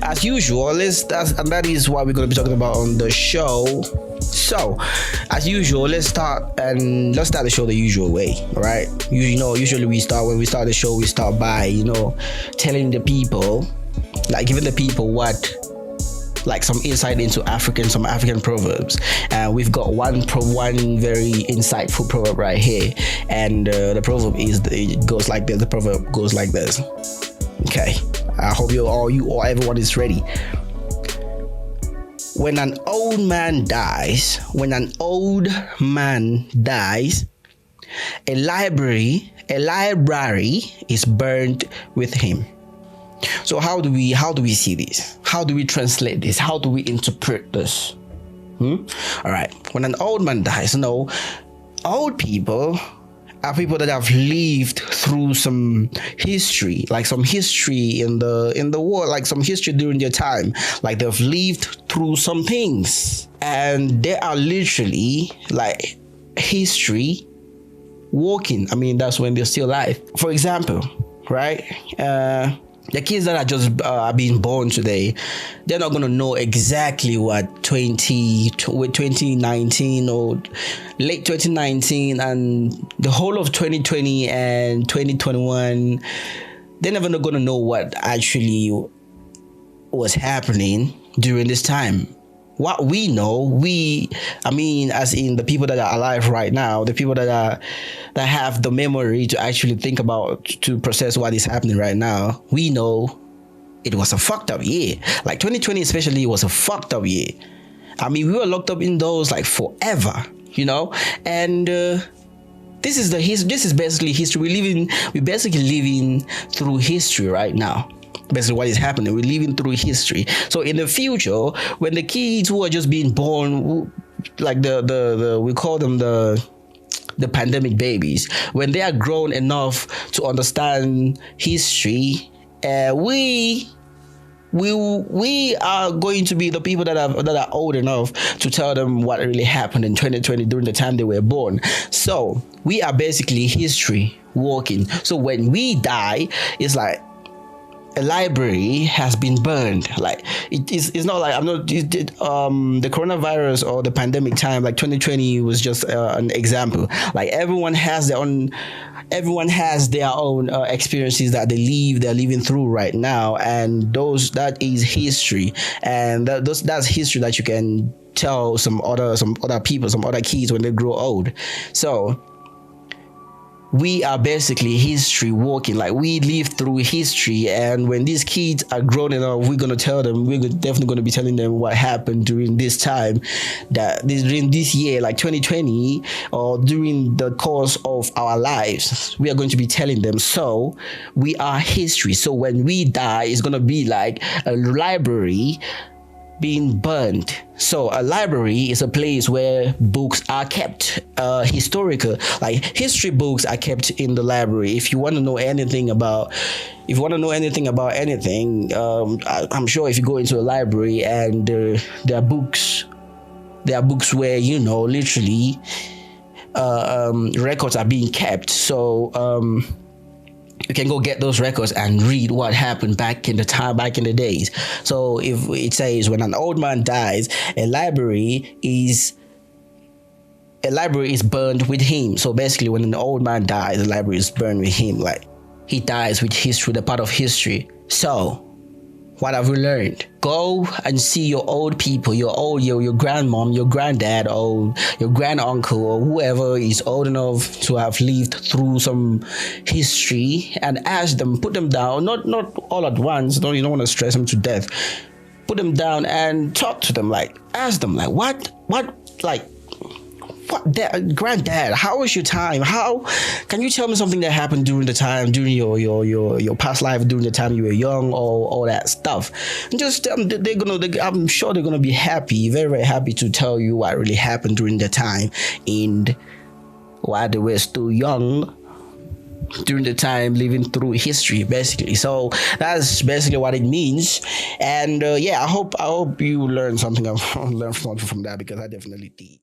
as usual, that is what we're going to be talking about on the show. So, as usual, let's start the show the usual way, all right? Usually when we start the show, we start by telling the people, like giving the people like some insight into some African proverbs. And we've got one very insightful proverb right here, and the proverb goes like this. The proverb goes like this. Okay, I hope everyone is ready. When an old man dies, a library is burned with him. So how do we see this? How do we translate this? How do we interpret this? All right. When an old man dies, old people are people that have lived through some history, like some history in the world, like some history during their time. Like they've lived through some things, and they are literally like history walking. I mean, that's when they're still alive. For example, right? The kids that are just being born today, they're not going to know exactly what 2019 or late 2019 and the whole of 2020 and 2021, they're never going to know what actually was happening during this time. What we know, as in the people that are alive right now, the people that have the memory to actually think about, to process what is happening right now, we know it was a fucked up year. Like 2020 especially was a fucked up year. I mean, we were locked up indoors like forever, and this is basically history. We're basically living through history right now. Basically what is happening, we're living through history. So in the future, when the kids who are just being born, like we call them the pandemic babies, when they are grown enough to understand history, we are going to be the people that are old enough to tell them what really happened in 2020 during the time they were born. So we are basically history walking. So when we die, it's like a library has been burned. Like it's not like the coronavirus or the pandemic time, like 2020 was just an example. Like everyone has their own experiences that they're living through right now, and that is history, and that's history that you can tell some other people, some other kids when they grow old. So we are basically history walking. Like we live through history, and when these kids are grown enough, we're definitely going to be telling them what happened during this time, during this year, like 2020, or during the course of our lives. We are going to be telling them. So we are history. So when we die, it's going to be like a library being burned. So a library is a place where books are kept, historical, like history books are kept in the library. If you want to know anything about anything, I'm sure if you go into a library and there are books where literally records are being kept. So you can go get those records and read what happened back in the days. So if it says when an old man dies, a library is burned with him. So basically, when an old man dies, the library is burned with him. Like he dies with history, the part of history. So what have we learned? Go and see your old people, your grandmom, your granddad, or your granduncle, or whoever is old enough to have lived through some history, and ask them, put them down, not all at once. You don't want to stress them to death. Put them down and talk to them. Like ask them, like what, granddad, how was your time? How can you tell me something that happened during your past life, during the time you were young, or all that stuff? And just I'm sure they're gonna be happy, very, very happy to tell you what really happened during the time and while they were still young, during the time living through history, basically. So that's basically what it means. And I hope you learned something from that, because I definitely did.